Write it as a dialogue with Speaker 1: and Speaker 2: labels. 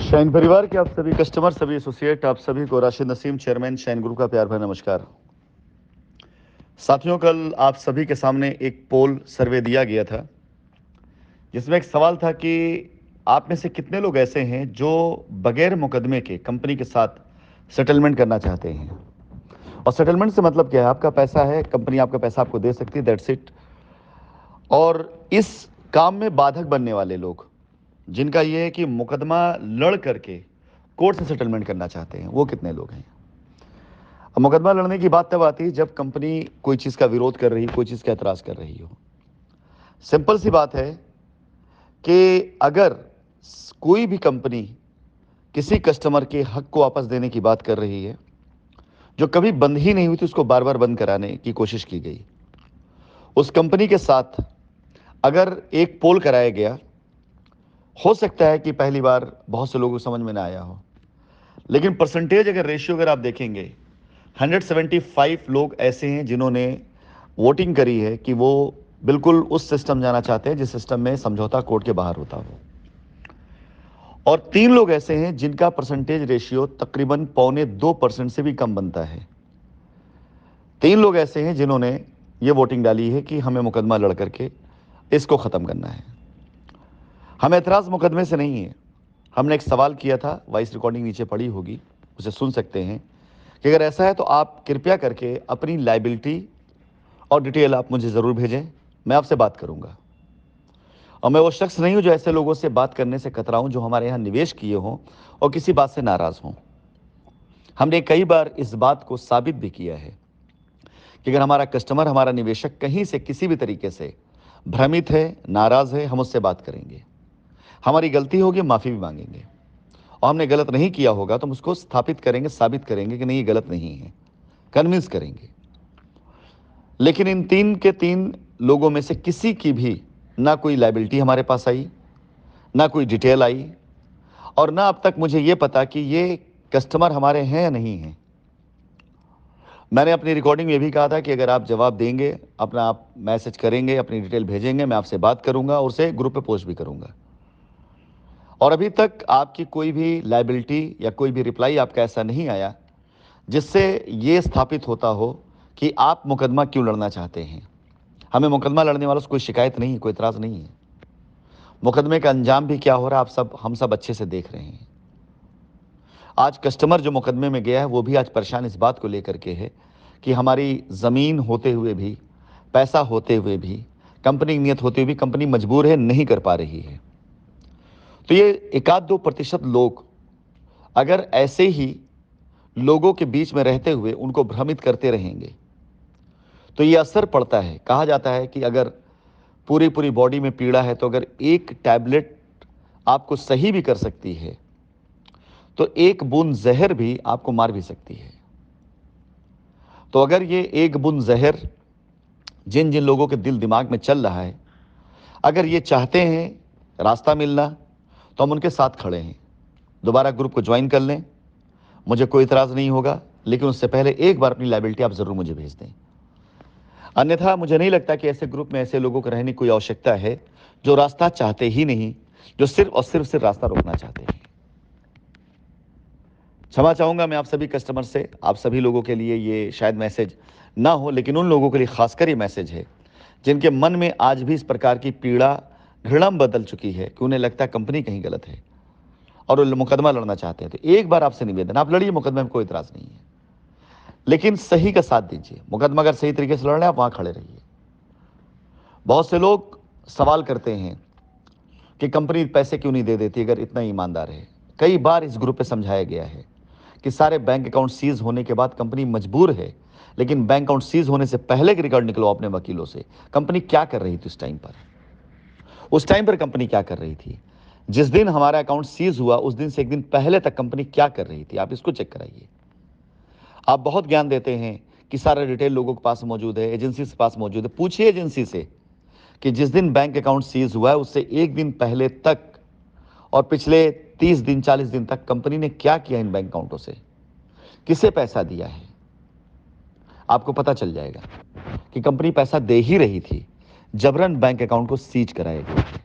Speaker 1: Shine परिवार के आप सभी कस्टमर, सभी एसोसिएट, आप सभी को Rashid Naseem, chairman shine group का प्यार भरा नमस्कार। साथियों, कल आप सभी के सामने एक पोल सर्वे दिया गया था जिसमें एक सवाल था कि आप में से कितने लोग ऐसे हैं जो बगैर मुकदमे के कंपनी के साथ सेटलमेंट करना चाहते हैं। और सेटलमेंट से मतलब क्या है? आपका पैसा है, कंपनी आपका पैसा आपको दे सकती है, दैट्स इट। और इस काम में बाधक बनने वाले लोग, जिनका यह है कि मुकदमा लड़ करके कोर्ट से सेटलमेंट करना चाहते हैं, वो कितने लोग हैं? अब मुकदमा लड़ने की बात तब आती है जब कंपनी कोई चीज़ का विरोध कर रही हो, कोई चीज़ का एतराज़ कर रही हो। सिंपल सी बात है कि अगर कोई भी कंपनी किसी कस्टमर के हक को वापस देने की बात कर रही है, जो कभी बंद ही नहीं हुई थी, उसको बार बार बंद कराने की कोशिश की गई, उस कंपनी के साथ अगर एक पोल कराया गया, हो सकता है कि पहली बार बहुत से लोगों को समझ में ना आया हो, लेकिन परसेंटेज अगर रेशियो अगर आप देखेंगे, 175 लोग ऐसे हैं जिन्होंने वोटिंग करी है कि वो बिल्कुल उस सिस्टम जाना चाहते हैं जिस सिस्टम में समझौता कोर्ट के बाहर होता हो। और 3 लोग ऐसे हैं जिनका परसेंटेज रेशियो तकरीबन 1.25% से भी कम बनता है। 3 लोग ऐसे हैं जिन्होंने ये वोटिंग डाली है कि हमें मुकदमा लड़ करके इसको ख़त्म करना है। हमें एतराज़ मुकदमे से नहीं है। हमने एक सवाल किया था, वॉइस रिकॉर्डिंग नीचे पड़ी होगी, उसे सुन सकते हैं, कि अगर ऐसा है तो आप कृपया करके अपनी लायबिलिटी और डिटेल आप मुझे ज़रूर भेजें, मैं आपसे बात करूंगा। और मैं वो शख्स नहीं हूं जो ऐसे लोगों से बात करने से कतराऊं जो हमारे यहाँ निवेश किए हों और किसी बात से नाराज़ हों। हमने कई बार इस बात को साबित भी किया है कि अगर हमारा कस्टमर, हमारा निवेशक कहीं से किसी भी तरीके से भ्रमित है, नाराज़ है, हम उससे बात करेंगे। हमारी गलती होगी, माफ़ी भी मांगेंगे, और हमने गलत नहीं किया होगा तो हम उसको स्थापित करेंगे, साबित करेंगे कि नहीं, ये गलत नहीं है, कन्विंस करेंगे। लेकिन इन 3 के 3 लोगों में से किसी की भी ना कोई लायबिलिटी हमारे पास आई, ना कोई डिटेल आई, और ना अब तक मुझे ये पता कि ये कस्टमर हमारे हैं या नहीं हैं। मैंने अपनी रिकॉर्डिंग में भी कहा था कि अगर आप जवाब देंगे, अपना आप मैसेज करेंगे, अपनी डिटेल भेजेंगे, मैं आपसे बात करूंगा और उसे ग्रुप पे पोस्ट भी करूंगा। और अभी तक आपकी कोई भी लायबिलिटी या कोई भी रिप्लाई आपका ऐसा नहीं आया जिससे ये स्थापित होता हो कि आप मुकदमा क्यों लड़ना चाहते हैं। हमें मुकदमा लड़ने वालों से कोई शिकायत नहीं है, कोई इतराज़ नहीं है। मुकदमे का अंजाम भी क्या हो रहा है हम सब अच्छे से देख रहे हैं। आज कस्टमर जो मुकदमे में गया है वो भी आज परेशान इस बात को लेकर के है कि हमारी ज़मीन होते हुए भी, पैसा होते हुए भी, कंपनी की नीयत होते हुए भी कंपनी मजबूर है, नहीं कर पा रही है। तो ये 1-2% लोग अगर ऐसे ही लोगों के बीच में रहते हुए उनको भ्रमित करते रहेंगे तो ये असर पड़ता है। कहा जाता है कि अगर पूरी पूरी बॉडी में पीड़ा है तो अगर एक टैबलेट आपको सही भी कर सकती है तो एक बूंद जहर भी आपको मार भी सकती है। तो अगर ये एक बूंद जहर जिन जिन लोगों के दिल दिमाग में चल रहा है, अगर ये चाहते हैं रास्ता मिलना, तो हम उनके साथ खड़े हैं। दोबारा ग्रुप को ज्वाइन कर लें, मुझे कोई इतराज़ नहीं होगा, लेकिन उससे पहले एक बार अपनी लायबिलिटी आप ज़रूर मुझे भेज दें। अन्यथा मुझे नहीं लगता कि ऐसे ग्रुप में ऐसे लोगों को रहने की कोई आवश्यकता है जो रास्ता चाहते ही नहीं, जो सिर्फ और सिर्फ रास्ता रोकना चाहते हैं। क्षमा चाहूंगा मैं आप सभी कस्टमर से। आप सभी लोगों के लिए ये शायद मैसेज ना हो, लेकिन उन लोगों के लिए खासकर ये मैसेज है जिनके मन में आज भी इस प्रकार की पीड़ा, घृणा बदल चुकी है कि उन्हें लगता है कंपनी कहीं गलत है और वो मुकदमा लड़ना चाहते हैं। तो एक बार आपसे निवेदन, आप लड़िए, मुकदमे में कोई इतराज़ नहीं है, लेकिन सही का साथ दीजिए। मुकदमा अगर सही तरीके से लड़ रहे हैं, आप वहां खड़े रहिए। बहुत से लोग सवाल करते हैं कि कंपनी पैसे क्यों नहीं दे देती अगर इतना ईमानदार है। कई बार इस ग्रुप पे समझाया गया है कि सारे बैंक अकाउंट सीज होने के बाद कंपनी मजबूर है, लेकिन बैंक अकाउंट सीज होने से पहले के रिकॉर्ड निकलो अपने वकीलों से। कंपनी क्या कर रही थी उस टाइम पर? उस टाइम पर कंपनी क्या कर रही थी? जिस दिन हमारा अकाउंट सीज हुआ उस दिन से एक दिन पहले तक कंपनी क्या कर रही थी? आप इसको चेक कराइए। आप बहुत ज्ञान देते हैं कि सारा डिटेल लोगों के पास मौजूद है, एजेंसी के पास मौजूद है। पूछिए एजेंसी से कि जिस दिन बैंक अकाउंट सीज हुआ है उससे एक दिन पहले तक और पिछले 30 दिन 40 दिन तक कंपनी ने क्या किया इन बैंक अकाउंटों से, किसे पैसा दिया है। आपको पता चल जाएगा कि कंपनी पैसा दे ही रही थी, जबरन बैंक अकाउंट को सीज कराया गया है।